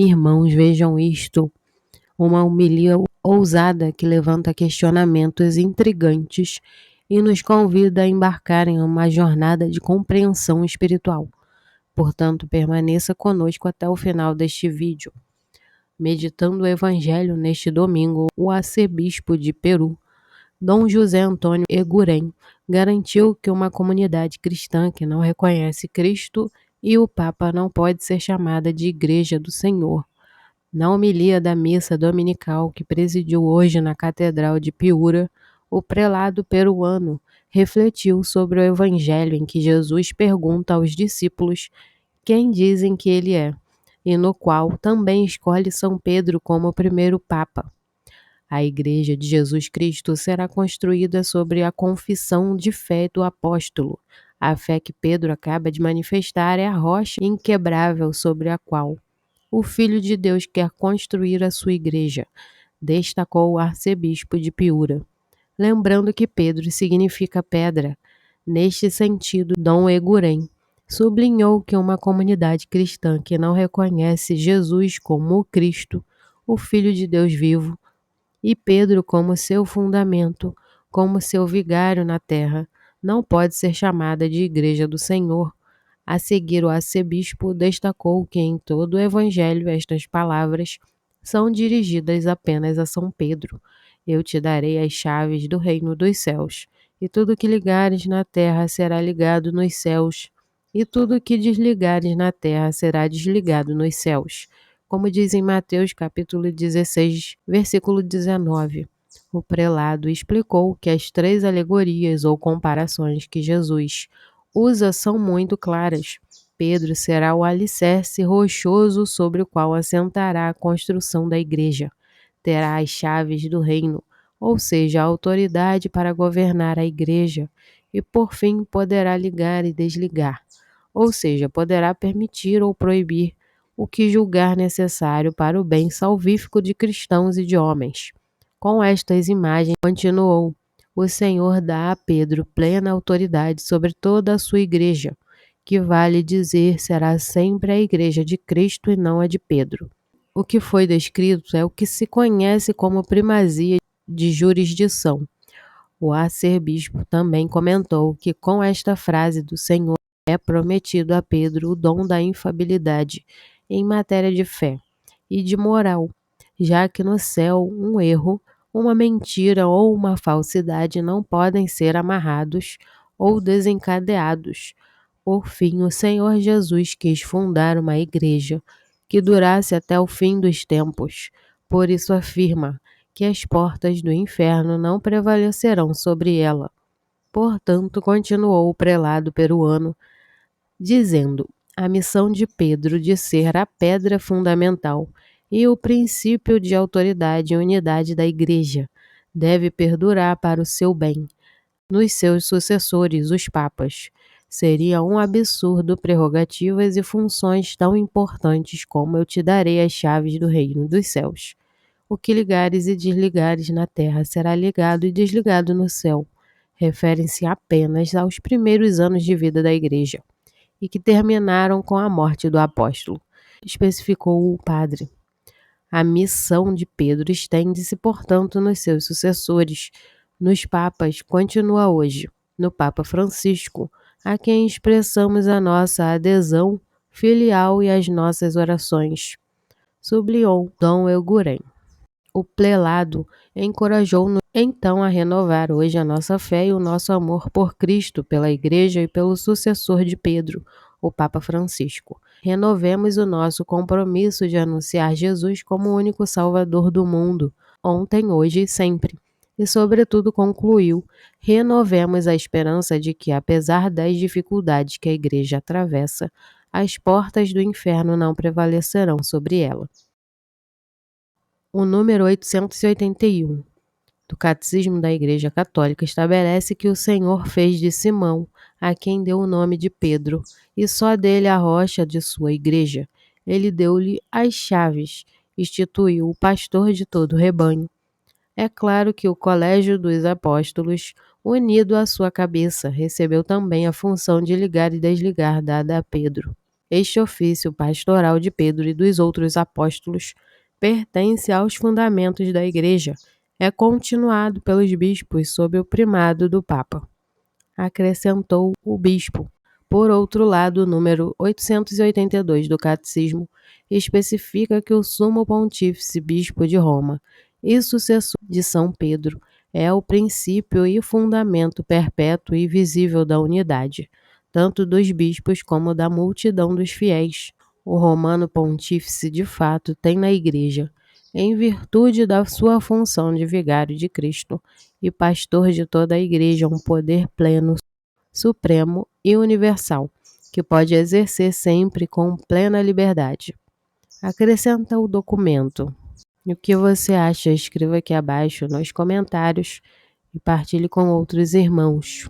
Irmãos, vejam isto, uma homilia ousada que levanta questionamentos intrigantes e nos convida a embarcar em uma jornada de compreensão espiritual. Portanto, permaneça conosco até o final deste vídeo. Meditando o Evangelho neste domingo, o arcebispo de Peru, Dom José Antônio Eguren, garantiu que uma comunidade cristã que não reconhece Cristo e o Papa não pode ser chamada de Igreja do Senhor. Na homilia da missa dominical que presidiu hoje na Catedral de Piura, o prelado peruano refletiu sobre o evangelho em que Jesus pergunta aos discípulos quem dizem que ele é, e no qual também escolhe São Pedro como primeiro papa. A Igreja de Jesus Cristo será construída sobre a confissão de fé do apóstolo. A fé que Pedro acaba de manifestar é a rocha inquebrável sobre a qual o Filho de Deus quer construir a sua igreja, destacou o arcebispo de Piura. Lembrando que Pedro significa pedra. Neste sentido, Dom Eguren sublinhou que uma comunidade cristã que não reconhece Jesus como o Cristo, o Filho de Deus vivo, e Pedro como seu fundamento, como seu vigário na terra, não pode ser chamada de Igreja do Senhor. A seguir, o arcebispo destacou que em todo o Evangelho estas palavras são dirigidas apenas a São Pedro. Eu te darei as chaves do reino dos céus, e tudo que ligares na terra será ligado nos céus, e tudo que desligares na terra será desligado nos céus. Como diz em Mateus capítulo 16, versículo 19. O prelado explicou que as 3 alegorias ou comparações que Jesus usa são muito claras. Pedro será o alicerce rochoso sobre o qual assentará a construção da igreja. Terá as chaves do reino, ou seja, a autoridade para governar a igreja, e por fim poderá ligar e desligar, ou seja, poderá permitir ou proibir o que julgar necessário para o bem salvífico de cristãos e de homens. Com estas imagens, continuou: o Senhor dá a Pedro plena autoridade sobre toda a sua igreja, que vale dizer será sempre a igreja de Cristo e não a de Pedro. O que foi descrito é o que se conhece como primazia de jurisdição. O arcebispo também comentou que com esta frase do Senhor é prometido a Pedro o dom da infabilidade em matéria de fé e de moral, já que no céu um erro, uma mentira ou uma falsidade não podem ser amarrados ou desencadeados. Por fim, o Senhor Jesus quis fundar uma igreja que durasse até o fim dos tempos. Por isso afirma que as portas do inferno não prevalecerão sobre ela. Portanto, continuou o prelado peruano, dizendo: a missão de Pedro de ser a pedra fundamental e o princípio de autoridade e unidade da Igreja deve perdurar para o seu bem, nos seus sucessores, os papas. Seria um absurdo prerrogativas e funções tão importantes como eu te darei as chaves do reino dos céus. O que ligares e desligares na terra será ligado e desligado no céu. Referem-se apenas aos primeiros anos de vida da Igreja e que terminaram com a morte do apóstolo, especificou o padre. A missão de Pedro estende-se, portanto, nos seus sucessores. Nos papas, continua hoje, no Papa Francisco, a quem expressamos a nossa adesão filial e as nossas orações, sublinhou Dom Eguren. O prelado encorajou-nos então a renovar hoje a nossa fé e o nosso amor por Cristo, pela Igreja e pelo sucessor de Pedro, o Papa Francisco. Renovemos o nosso compromisso de anunciar Jesus como o único Salvador do mundo, ontem, hoje e sempre. E, sobretudo, concluiu: renovemos a esperança de que, apesar das dificuldades que a Igreja atravessa, as portas do inferno não prevalecerão sobre ela. O número 881 do Catecismo da Igreja Católica estabelece que o Senhor fez de Simão, a quem deu o nome de Pedro, e só dele a rocha de sua igreja. Ele deu-lhe as chaves, instituiu o pastor de todo o rebanho. É claro que o colégio dos apóstolos, unido à sua cabeça, recebeu também a função de ligar e desligar dada a Pedro. Este ofício pastoral de Pedro e dos outros apóstolos pertence aos fundamentos da Igreja. É continuado pelos bispos sob o primado do Papa. Acrescentou o bispo. Por outro lado, o número 882 do Catecismo especifica que o Sumo Pontífice Bispo de Roma e sucessor de São Pedro é o princípio e fundamento perpétuo e visível da unidade, tanto dos bispos como da multidão dos fiéis. O Romano Pontífice, de fato, tem na Igreja, em virtude da sua função de vigário de Cristo e pastor de toda a Igreja, um poder pleno, supremo e universal, que pode exercer sempre com plena liberdade. Acrescenta o documento. E o que você acha? Escreva aqui abaixo nos comentários e partilhe com outros irmãos.